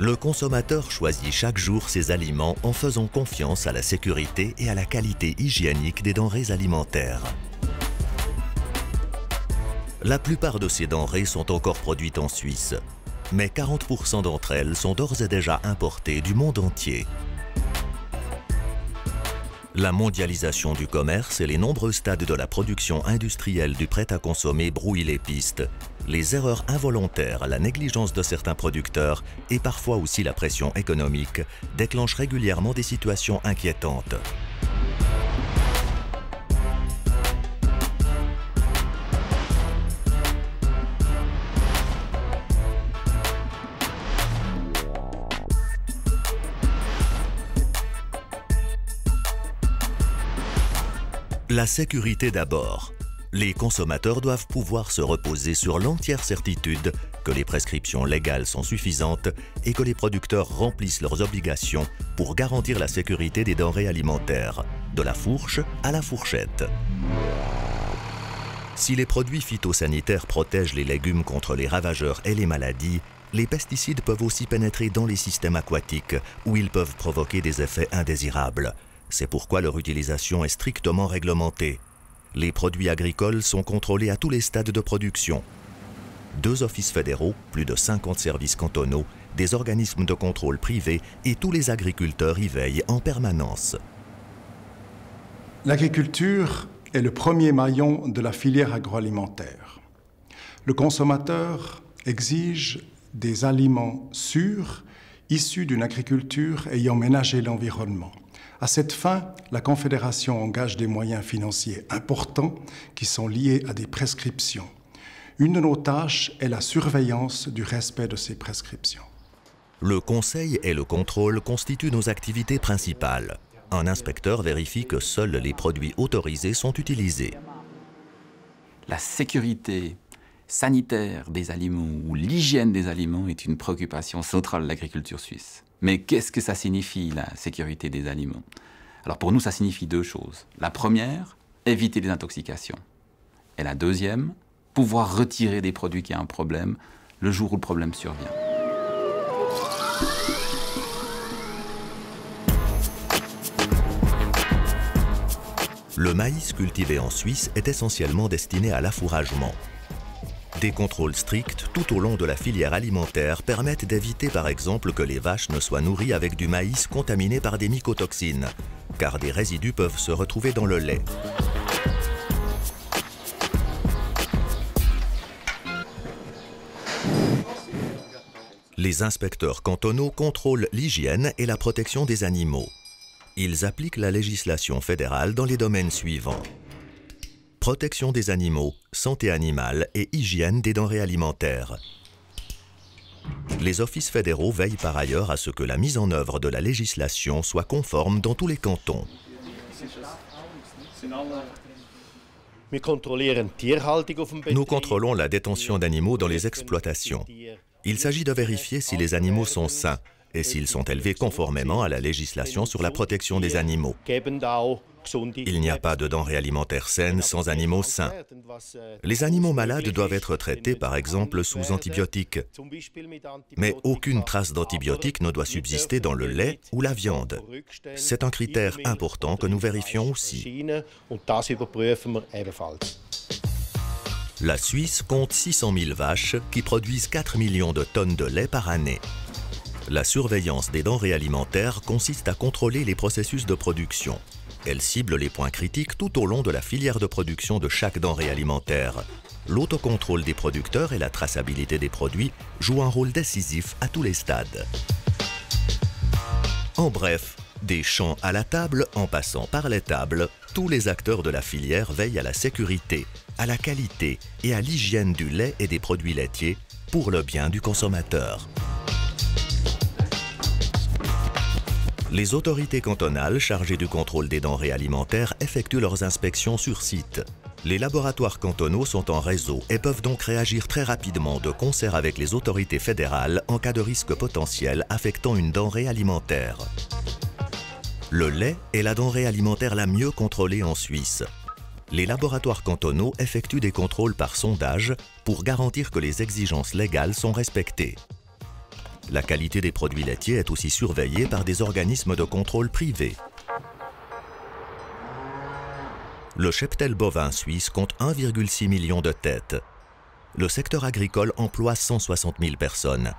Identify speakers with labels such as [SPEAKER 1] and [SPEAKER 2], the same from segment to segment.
[SPEAKER 1] Le consommateur choisit chaque jour ses aliments en faisant confiance à la sécurité et à la qualité hygiénique des denrées alimentaires. La plupart de ces denrées sont encore produites en Suisse, mais 40% d'entre elles sont d'ores et déjà importées du monde entier. La mondialisation du commerce et les nombreux stades de la production industrielle du prêt-à-consommer brouillent les pistes. Les erreurs involontaires, la négligence de certains producteurs et parfois aussi la pression économique déclenchent régulièrement des situations inquiétantes. La sécurité d'abord. Les consommateurs doivent pouvoir se reposer sur l'entière certitude que les prescriptions légales sont suffisantes et que les producteurs remplissent leurs obligations pour garantir la sécurité des denrées alimentaires, de la fourche à la fourchette. Si les produits phytosanitaires protègent les légumes contre les ravageurs et les maladies, les pesticides peuvent aussi pénétrer dans les systèmes aquatiques où ils peuvent provoquer des effets indésirables. C'est pourquoi leur utilisation est strictement réglementée. Les produits agricoles sont contrôlés à tous les stades de production. 2 offices fédéraux, plus de 50 services cantonaux, des organismes de contrôle privés et tous les agriculteurs y veillent en permanence.
[SPEAKER 2] L'agriculture est le premier maillon de la filière agroalimentaire. Le consommateur exige des aliments sûrs, issus d'une agriculture ayant ménagé l'environnement. À cette fin, la Confédération engage des moyens financiers importants qui sont liés à des prescriptions. Une de nos tâches est la surveillance du respect de ces prescriptions.
[SPEAKER 1] Le conseil et le contrôle constituent nos activités principales. Un inspecteur vérifie que seuls les produits autorisés sont utilisés.
[SPEAKER 3] La sécurité sanitaire des aliments ou l'hygiène des aliments est une préoccupation centrale de l'agriculture suisse. Mais qu'est-ce que ça signifie, la sécurité des aliments? Alors pour nous, ça signifie 2 choses. La première, éviter les intoxications. Et la deuxième, pouvoir retirer des produits qui ont un problème le jour où le problème survient.
[SPEAKER 1] Le maïs cultivé en Suisse est essentiellement destiné à l'affouragement. Des contrôles stricts tout au long de la filière alimentaire permettent d'éviter par exemple que les vaches ne soient nourries avec du maïs contaminé par des mycotoxines, car des résidus peuvent se retrouver dans le lait. Les inspecteurs cantonaux contrôlent l'hygiène et la protection des animaux. Ils appliquent la législation fédérale dans les domaines suivants: protection des animaux, santé animale et hygiène des denrées alimentaires. Les offices fédéraux veillent par ailleurs à ce que la mise en œuvre de la législation soit conforme dans tous les cantons. Nous contrôlons la détention d'animaux dans les exploitations. Il s'agit de vérifier si les animaux sont sains et s'ils sont élevés conformément à la législation sur la protection des animaux. Il n'y a pas de denrées alimentaires saines sans animaux sains. Les animaux malades doivent être traités, par exemple, sous antibiotiques. Mais aucune trace d'antibiotiques ne doit subsister dans le lait ou la viande. C'est un critère important que nous vérifions aussi. La Suisse compte 600 000 vaches qui produisent 4 millions de tonnes de lait par année. La surveillance des denrées alimentaires consiste à contrôler les processus de production. Elle cible les points critiques tout au long de la filière de production de chaque denrée alimentaire. L'autocontrôle des producteurs et la traçabilité des produits jouent un rôle décisif à tous les stades. En bref, des champs à la table en passant par les tables, tous les acteurs de la filière veillent à la sécurité, à la qualité et à l'hygiène du lait et des produits laitiers pour le bien du consommateur. Les autorités cantonales chargées du contrôle des denrées alimentaires effectuent leurs inspections sur site. Les laboratoires cantonaux sont en réseau et peuvent donc réagir très rapidement de concert avec les autorités fédérales en cas de risque potentiel affectant une denrée alimentaire. Le lait est la denrée alimentaire la mieux contrôlée en Suisse. Les laboratoires cantonaux effectuent des contrôles par sondage pour garantir que les exigences légales sont respectées. La qualité des produits laitiers est aussi surveillée par des organismes de contrôle privés. Le cheptel bovin suisse compte 1,6 million de têtes. Le secteur agricole emploie 160 000 personnes.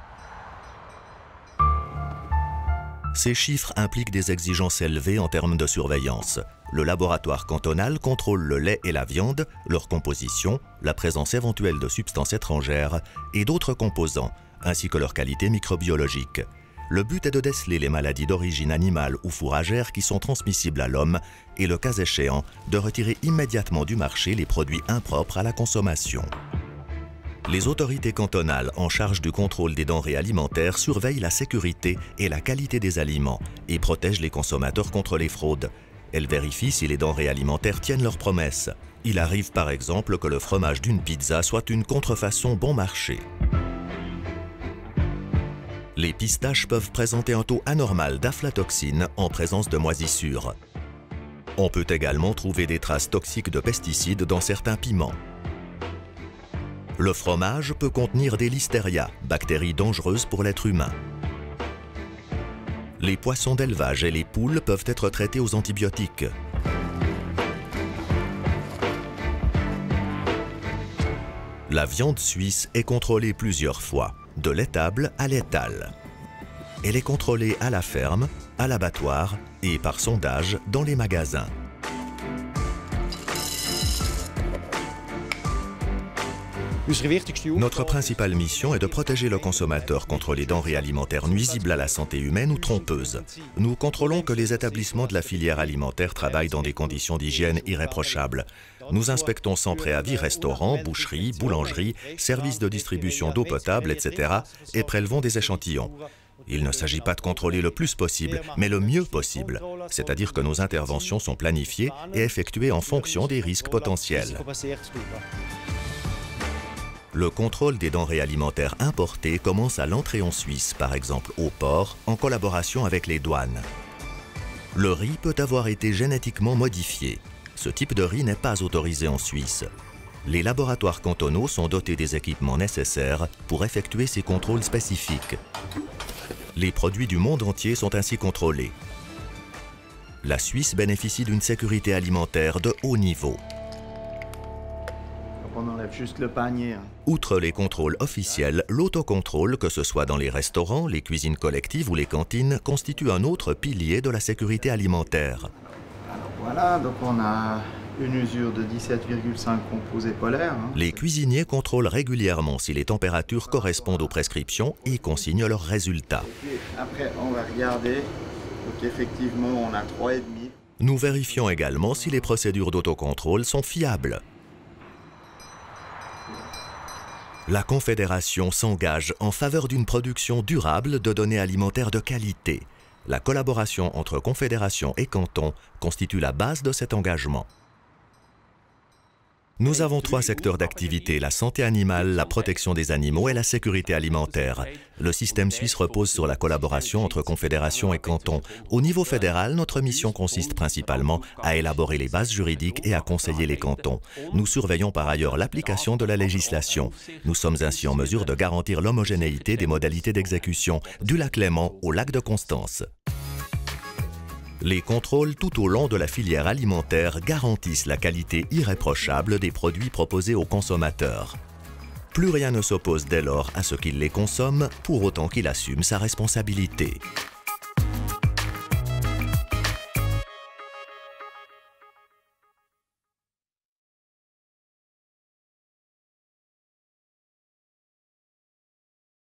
[SPEAKER 1] Ces chiffres impliquent des exigences élevées en termes de surveillance. Le laboratoire cantonal contrôle le lait et la viande, leur composition, la présence éventuelle de substances étrangères et d'autres composants, ainsi que leur qualité microbiologique. Le but est de déceler les maladies d'origine animale ou fourragère qui sont transmissibles à l'homme et, le cas échéant, de retirer immédiatement du marché les produits impropres à la consommation. Les autorités cantonales en charge du contrôle des denrées alimentaires surveillent la sécurité et la qualité des aliments et protègent les consommateurs contre les fraudes. Elles vérifient si les denrées alimentaires tiennent leurs promesses. Il arrive par exemple que le fromage d'une pizza soit une contrefaçon bon marché. Les pistaches peuvent présenter un taux anormal d'aflatoxine en présence de moisissures. On peut également trouver des traces toxiques de pesticides dans certains piments. Le fromage peut contenir des listeria, bactéries dangereuses pour l'être humain. Les poissons d'élevage et les poules peuvent être traités aux antibiotiques. La viande suisse est contrôlée plusieurs fois, de l'étable à l'étal. Elle est contrôlée à la ferme, à l'abattoir et par sondage dans les magasins. Notre principale mission est de protéger le consommateur contre les denrées alimentaires nuisibles à la santé humaine ou trompeuses. Nous contrôlons que les établissements de la filière alimentaire travaillent dans des conditions d'hygiène irréprochables. Nous inspectons sans préavis restaurants, boucheries, boulangeries, services de distribution d'eau potable, etc. et prélevons des échantillons. Il ne s'agit pas de contrôler le plus possible, mais le mieux possible. C'est-à-dire que nos interventions sont planifiées et effectuées en fonction des risques potentiels. Le contrôle des denrées alimentaires importées commence à l'entrée en Suisse, par exemple au port, en collaboration avec les douanes. Le riz peut avoir été génétiquement modifié. Ce type de riz n'est pas autorisé en Suisse. Les laboratoires cantonaux sont dotés des équipements nécessaires pour effectuer ces contrôles spécifiques. Les produits du monde entier sont ainsi contrôlés. La Suisse bénéficie d'une sécurité alimentaire de haut niveau.
[SPEAKER 4] On enlève juste le panier.
[SPEAKER 1] Outre les contrôles officiels, l'autocontrôle, que ce soit dans les restaurants, les cuisines collectives ou les cantines, constitue un autre pilier de la sécurité alimentaire.
[SPEAKER 4] Alors voilà, donc on a une usure de 17,5 composés polaires.
[SPEAKER 1] Les cuisiniers contrôlent régulièrement si les températures correspondent aux prescriptions et consignent leurs résultats.
[SPEAKER 4] Et puis après, on va regarder. Donc effectivement, on a 3,5.
[SPEAKER 1] Nous vérifions également si les procédures d'autocontrôle sont fiables. La Confédération s'engage en faveur d'une production durable de données alimentaires de qualité. La collaboration entre Confédération et canton constitue la base de cet engagement. Nous avons 3 secteurs d'activité, la santé animale, la protection des animaux et la sécurité alimentaire. Le système suisse repose sur la collaboration entre confédération et canton. Au niveau fédéral, notre mission consiste principalement à élaborer les bases juridiques et à conseiller les cantons. Nous surveillons par ailleurs l'application de la législation. Nous sommes ainsi en mesure de garantir l'homogénéité des modalités d'exécution, du lac Léman au lac de Constance. Les contrôles tout au long de la filière alimentaire garantissent la qualité irréprochable des produits proposés aux consommateurs. Plus rien ne s'oppose dès lors à ce qu'il les consomme, pour autant qu'il assume sa responsabilité.